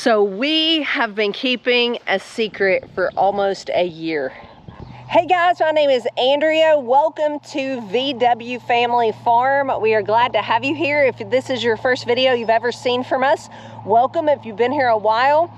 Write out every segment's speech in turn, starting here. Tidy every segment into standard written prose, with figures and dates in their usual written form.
So we have been keeping a secret for almost a year. Hey guys, my name is Andrea. Welcome to VW Family Farm. We are glad to have you here. If this is your first video you've ever seen from us, welcome. If you've been here a while,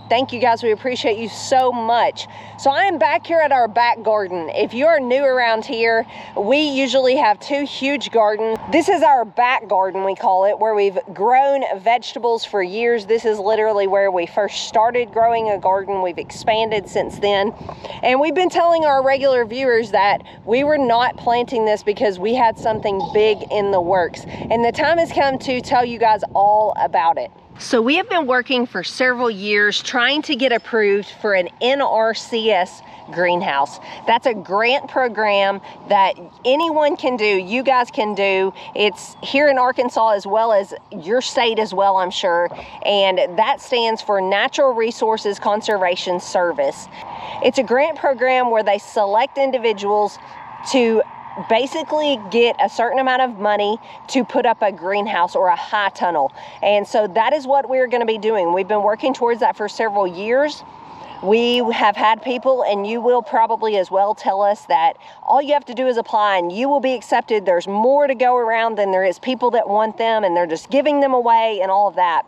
thank you guys, we appreciate you so much. So I am back here at our back garden. If you are new around here, we usually have two huge gardens. This is our back garden, we call it, where we've grown vegetables for years. This is literally where we first started growing a garden. We've expanded since then. And we've been telling our regular viewers that we were not planting this because we had something big in the works. And the time has come to tell you guys all about it. So we have been working for several years trying to get approved for an NRCS greenhouse. That's a grant program that anyone can do, you guys can do. It's here in Arkansas as well as your state as well, I'm sure. And that stands for Natural Resources Conservation Service. It's a grant program where they select individuals to basically get a certain amount of money to put up a greenhouse or a high tunnel. And so that is what we're going to be doing. We've been working towards that for several years. We have had people, and you will probably as well, tell us that all you have to do is apply and you will be accepted. There's more to go around than there is people that want them, and they're just giving them away and all of that.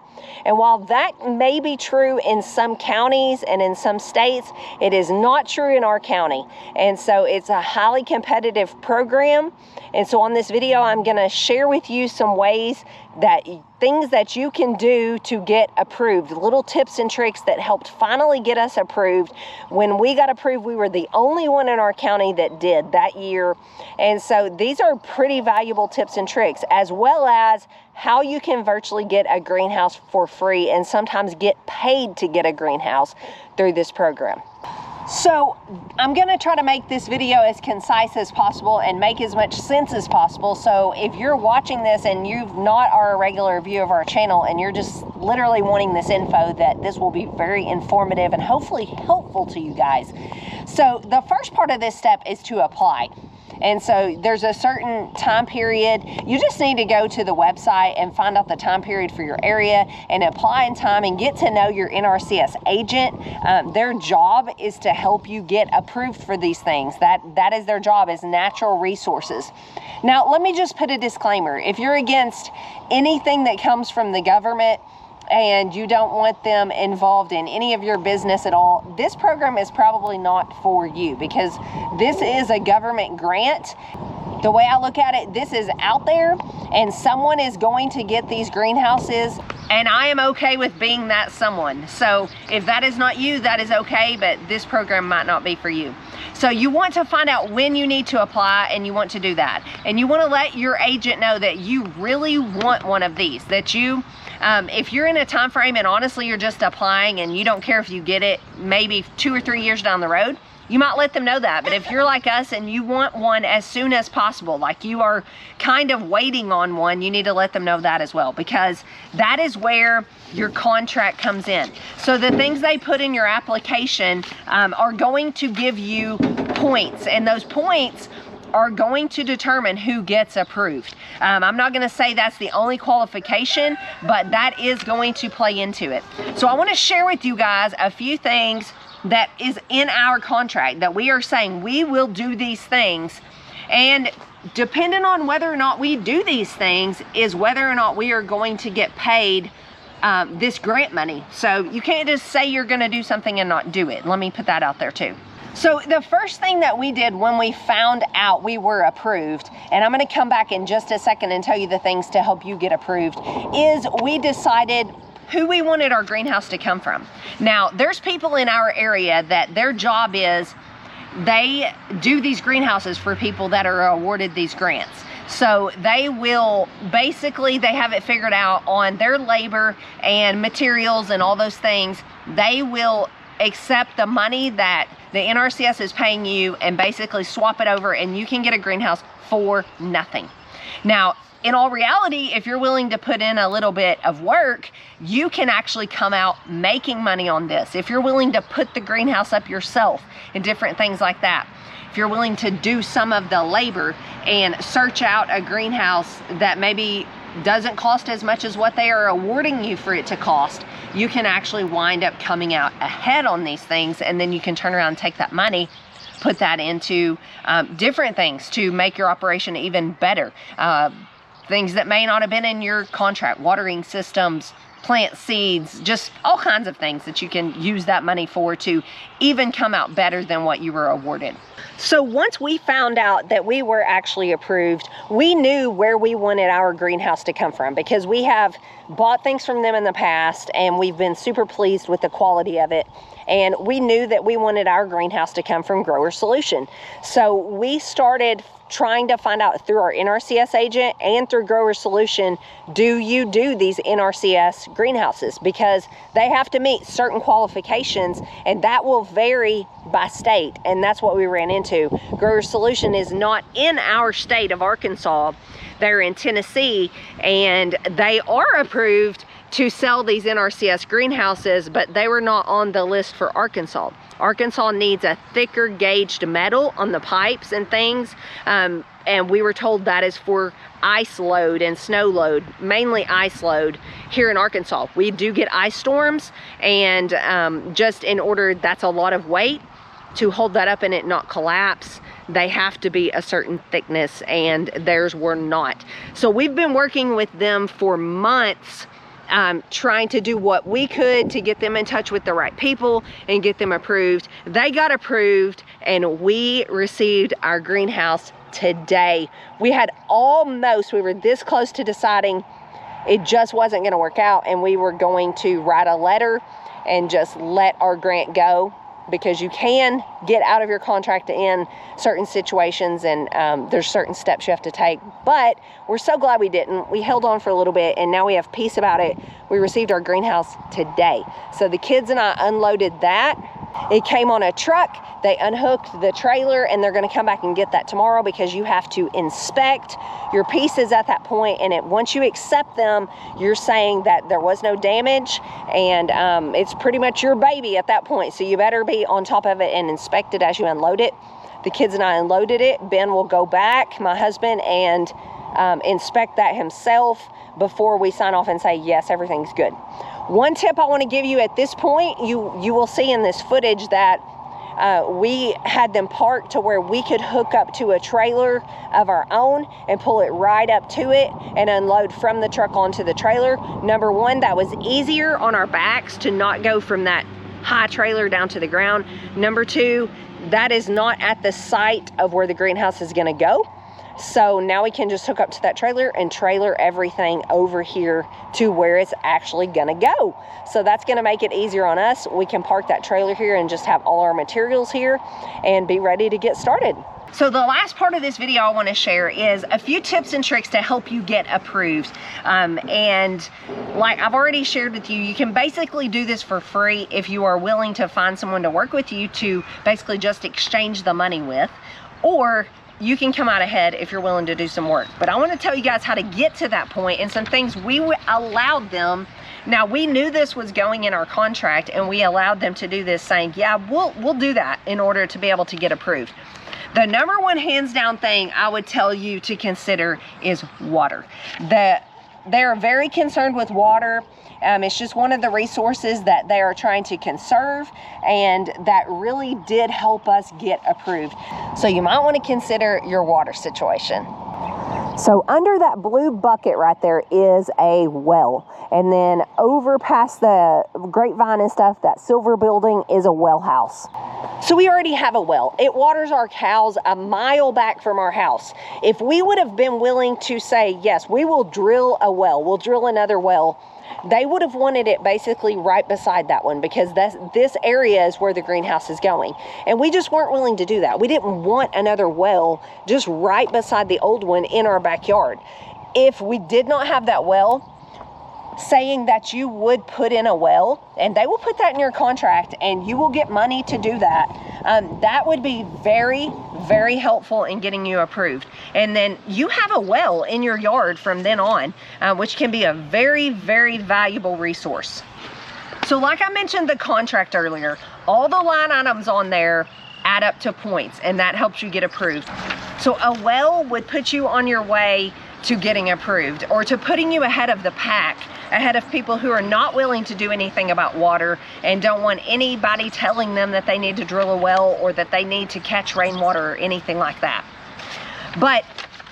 And while that may be true in some counties and in some states, it is not true in our county. And so it's a highly competitive program. And so on this video, I'm going to share with you some ways that things that you can do to get approved, little tips and tricks that helped finally get us approved. When we got approved, we were the only one in our county that did that year. And so these are pretty valuable tips and tricks, as well as how you can virtually get a greenhouse for free and sometimes get paid to get a greenhouse through this program. So I'm going to try to make this video as concise as possible and make as much sense as possible. So if you're watching this and you've not are a regular viewer of our channel and you're just literally wanting this info, that this will be very informative and hopefully helpful to you guys. So the first part of this step is to apply. And so there's a certain time period. You just need to go to the website and find out the time period for your area and apply in time and get to know your NRCS agent. Their job is to help you get approved for these things. That is their job, is natural resources. Now, let me just put a disclaimer. If you're against anything that comes from the government and you don't want them involved in any of your business at all, this program is probably not for you, because this is a government grant. The way I look at it, this is out there and someone is going to get these greenhouses, and I am okay with being that someone. So if that is not you, that is okay, but this program might not be for you. So you want to find out when you need to apply, and you want to do that. And you want to let your agent know that you really want one of these, that you, if you're in a time frame and honestly you're just applying and you don't care if you get it maybe 2 or 3 years down the road, you might let them know that. But if you're like us and you want one as soon as possible, like you are kind of waiting on one, you need to let them know that as well, because that is where your contract comes in. So the things they put in your application are going to give you points, and those points are going to determine who gets approved. I'm not going to say that's the only qualification, but that is going to play into it. So I want to share with you guys a few things that is in our contract that we are saying we will do these things, and depending on whether or not we do these things is whether or not we are going to get paid this grant money. So you can't just say you're going to do something and not do it. Let me put that out there too. So the first thing that we did when we found out we were approved, and I'm going to come back in just a second and tell you the things to help you get approved, is we decided who we wanted our greenhouse to come from. Now, there's people in our area that their job is they do these greenhouses for people that are awarded these grants. So they will basically, they have it figured out on their labor and materials and all those things. They will accept the money that the NRCS is paying you and basically swap it over, and you can get a greenhouse for nothing. Now, in all reality, if you're willing to put in a little bit of work, you can actually come out making money on this. If you're willing to put the greenhouse up yourself and different things like that. If you're willing to do some of the labor and search out a greenhouse that maybe doesn't cost as much as what they are awarding you for it to cost, you can actually wind up coming out ahead on these things, and then you can turn around and take that money, put that into different things to make your operation even better. Things that may not have been in your contract, watering systems, plant seeds, just all kinds of things that you can use that money for to even come out better than what you were awarded. So once we found out that we were actually approved, we knew where we wanted our greenhouse to come from, because we have bought things from them in the past and we've been super pleased with the quality of it. And we knew that we wanted our greenhouse to come from Grower Solution. So we started trying to find out through our NRCS agent and through Grower Solution, do you do these NRCS greenhouses? Because they have to meet certain qualifications, and that will vary by state, and that's what we ran into. Grower Solution is not in our state of Arkansas. They're in Tennessee, and they are approved to sell these NRCS greenhouses, but they were not on the list for Arkansas. Arkansas needs a thicker gauged metal on the pipes and things, and we were told that is for ice load and snow load, mainly ice load here in Arkansas. We do get ice storms, and just in order, that's a lot of weight to hold that up and it not collapse. They have to be a certain thickness, and theirs were not. So we've been working with them for months, trying to do what we could to get them in touch with the right people and get them approved. They got approved, and we received our greenhouse today. We were this close to deciding it just wasn't going to work out, and we were going to write a letter and just let our grant go, because you can get out of your contract in certain situations, and there's certain steps you have to take. But we're so glad we didn't. We held on for a little bit, and now we have peace about it. We received our greenhouse today. So the kids and I unloaded that. It came on a truck. They unhooked the trailer, and they're going to come back and get that tomorrow, because you have to inspect your pieces at that point. And once you accept them, you're saying that there was no damage, and it's pretty much your baby at that point. So you better be on top of it and inspect it as you unload it. The kids and I unloaded it. Ben will go back, my husband, and inspect that himself before we sign off and say, yes, everything's good. One tip I want to give you at this point, you will see in this footage that we had them parked to where we could hook up to a trailer of our own and pull it right up to it and unload from the truck onto the trailer. Number one, that was easier on our backs to not go from that high trailer down to the ground. Number two, that is not at the site of where the greenhouse is going to go. So now we can just hook up to that trailer and trailer everything over here to where it's actually gonna go. So that's gonna make it easier on us. We can park that trailer here and just have all our materials here and be ready to get started. So the last part of this video I want to share is a few tips and tricks to help you get approved. And like I've already shared with you, you can basically do this for free if you are willing to find someone to work with you to basically just exchange the money with, or you can come out ahead if you're willing to do some work. But I want to tell you guys how to get to that point and some things we allowed them. Now, we knew this was going in our contract, and we allowed them to do this, saying, yeah, we'll do that in order to be able to get approved. The number one hands down thing I would tell you to consider is water. They're very concerned with water. It's just one of the resources that they are trying to conserve, and that really did help us get approved. So you might want to consider your water situation. So under that blue bucket right there is a well. And then over past the grapevine and stuff, that silver building is a well house. So we already have a well. It waters our cows a mile back from our house. If we would have been willing to say, yes, we will drill a well, we'll drill another well, they would have wanted it basically right beside that one, because this area is where the greenhouse is going. And we just weren't willing to do that. We didn't want another well just right beside the old one in our backyard. If we did not have that well, saying that you would put in a well, and they will put that in your contract and you will get money to do that, that would be very, very helpful in getting you approved. And then you have a well in your yard from then on, which can be a very, very valuable resource. So like I mentioned the contract earlier, all the line items on there add up to points, and that helps you get approved. So a well would put you on your way to getting approved, or to putting you ahead of the pack, ahead of people who are not willing to do anything about water and don't want anybody telling them that they need to drill a well or that they need to catch rainwater or anything like that. But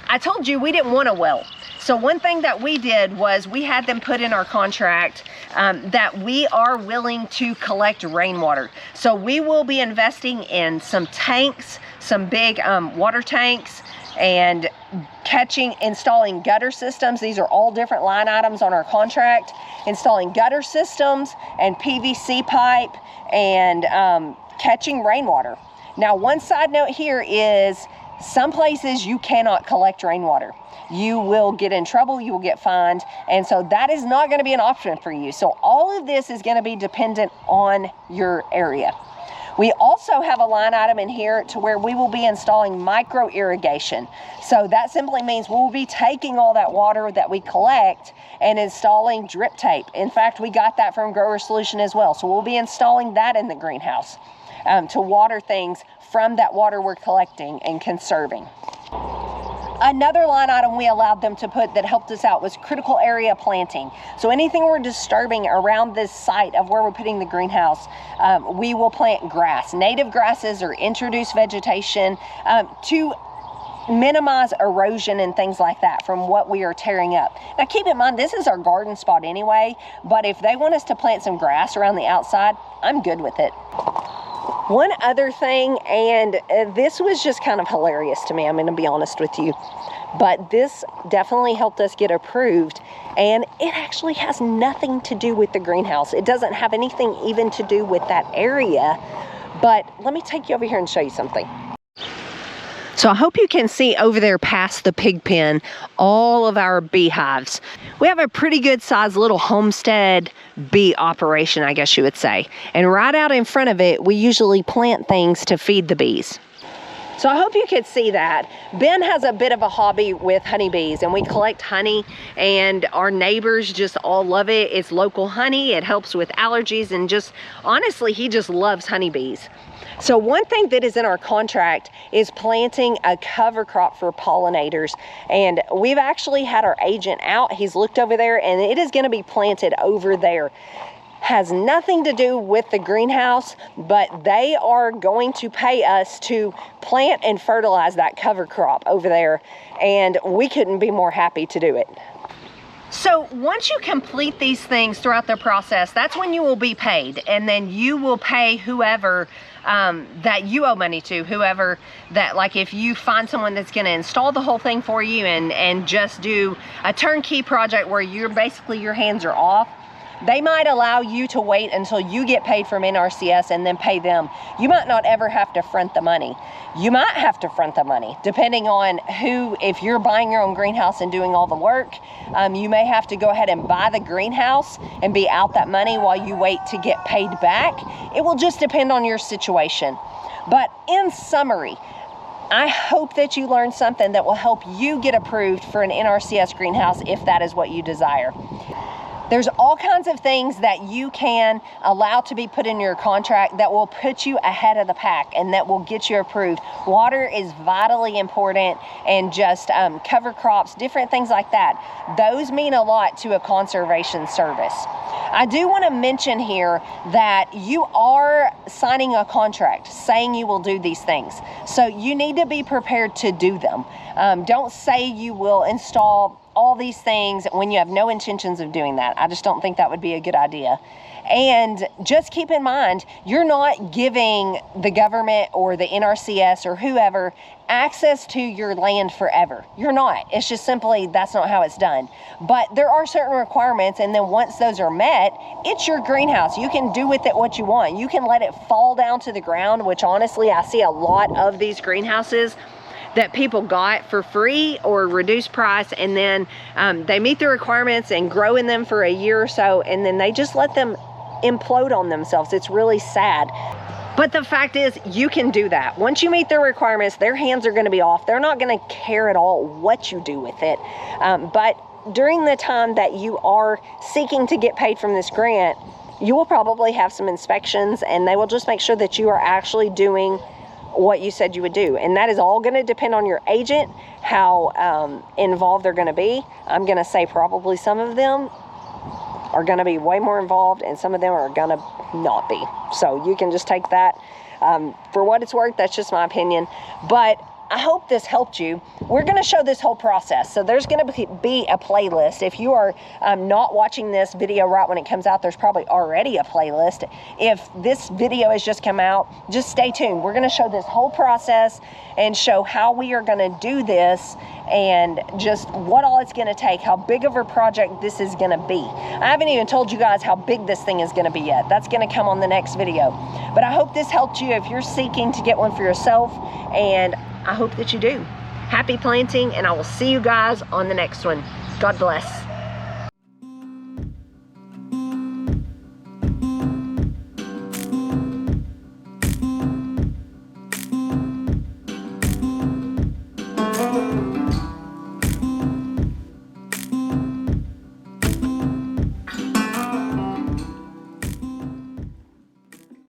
I told you we didn't want a well. So one thing that we did was we had them put in our contract that we are willing to collect rainwater. So we will be investing in some tanks, some big water tanks, and installing gutter systems. These are all different line items on our contract. Installing gutter systems and PVC pipe and catching rainwater. Now, one side note here is some places you cannot collect rainwater. You will get in trouble, you will get fined, and so that is not going to be an option for you. So all of this is going to be dependent on your area. We also have a line item in here to where we will be installing micro irrigation. So that simply means we'll be taking all that water that we collect and installing drip tape. In fact, we got that from Grower Solution as well. So we'll be installing that in the greenhouse to water things from that water we're collecting and conserving. Another line item we allowed them to put that helped us out was critical area planting. So anything we're disturbing around this site of where we're putting the greenhouse, we will plant grass, native grasses or introduce vegetation to minimize erosion and things like that from what we are tearing up. Now keep in mind, this is our garden spot anyway, but if they want us to plant some grass around the outside, I'm good with it. One other thing, and this was just kind of hilarious to me, I'm going to be honest with you, but this definitely helped us get approved, and it actually has nothing to do with the greenhouse. It doesn't have anything even to do with that area, but let me take you over here and show you something. So I hope you can see over there past the pig pen, all of our beehives. We have a pretty good sized little homestead bee operation, I guess you would say. And right out in front of it, we usually plant things to feed the bees. So I hope you could see that. Ben has a bit of a hobby with honeybees, and we collect honey, and our neighbors just all love it. It's local honey, it helps with allergies, and just honestly, he just loves honeybees. So one thing that is in our contract is planting a cover crop for pollinators, and we've actually had our agent out. He's looked over there, and it is going to be planted over there. Has nothing to do with the greenhouse, but they are going to pay us to plant and fertilize that cover crop over there, and we couldn't be more happy to do it. So once you complete these things throughout the process, that's when you will be paid, and then you will pay whoever that you owe money to, whoever that, like if you find someone that's going to install the whole thing for you and just do a turnkey project where you're basically your hands are off, they might allow you to wait until you get paid from NRCS and then pay them. You might not ever have to front the money. You might have to front the money, depending on who, if you're buying your own greenhouse and doing all the work, you may have to go ahead and buy the greenhouse and be out that money while you wait to get paid back. It will just depend on your situation. But in summary, I hope that you learned something that will help you get approved for an NRCS greenhouse if that is what you desire. There's all kinds of things that you can allow to be put in your contract that will put you ahead of the pack and that will get you approved. Water is vitally important, and just cover crops, different things like that. Those mean a lot to a conservation service. I do want to mention here that you are signing a contract saying you will do these things. So you need to be prepared to do them. Don't say you will install all these things when you have no intentions of doing that. I just don't think that would be a good idea. And just keep in mind, you're not giving the government or the NRCS or whoever access to your land forever. You're not. It's just simply, that's not how it's done. But there are certain requirements, and then once those are met, it's your greenhouse. You can do with it what you want. You can let it fall down to the ground, which honestly, I see a lot of these greenhouses that people got for free or reduced price, and then they meet the requirements and grow in them for a year or so, and then they just let them implode on themselves. It's really sad. But the fact is, you can do that. Once you meet their requirements, their hands are going to be off. They're not going to care at all what you do with it. But during the time that you are seeking to get paid from this grant, you will probably have some inspections, and they will just make sure that you are actually doing what you said you would do. And that is all going to depend on your agent, how involved they're going to be. I'm going to say probably some of them are going to be way more involved and some of them are going to not be. So you can just take that for what it's worth. That's just my opinion. But I hope this helped you. We're going to show this whole process. So there's going to be a playlist. If you are not watching this video right when it comes out, there's probably already a playlist. If this video has just come out, just stay tuned. We're going to show this whole process and show how we are going to do this and just what all it's going to take, how big of a project this is going to be. I haven't even told you guys how big this thing is going to be yet. That's going to come on the next video. But I hope this helped you if you're seeking to get one for yourself, and I hope that you do. Happy planting, and I will see you guys on the next one. God bless.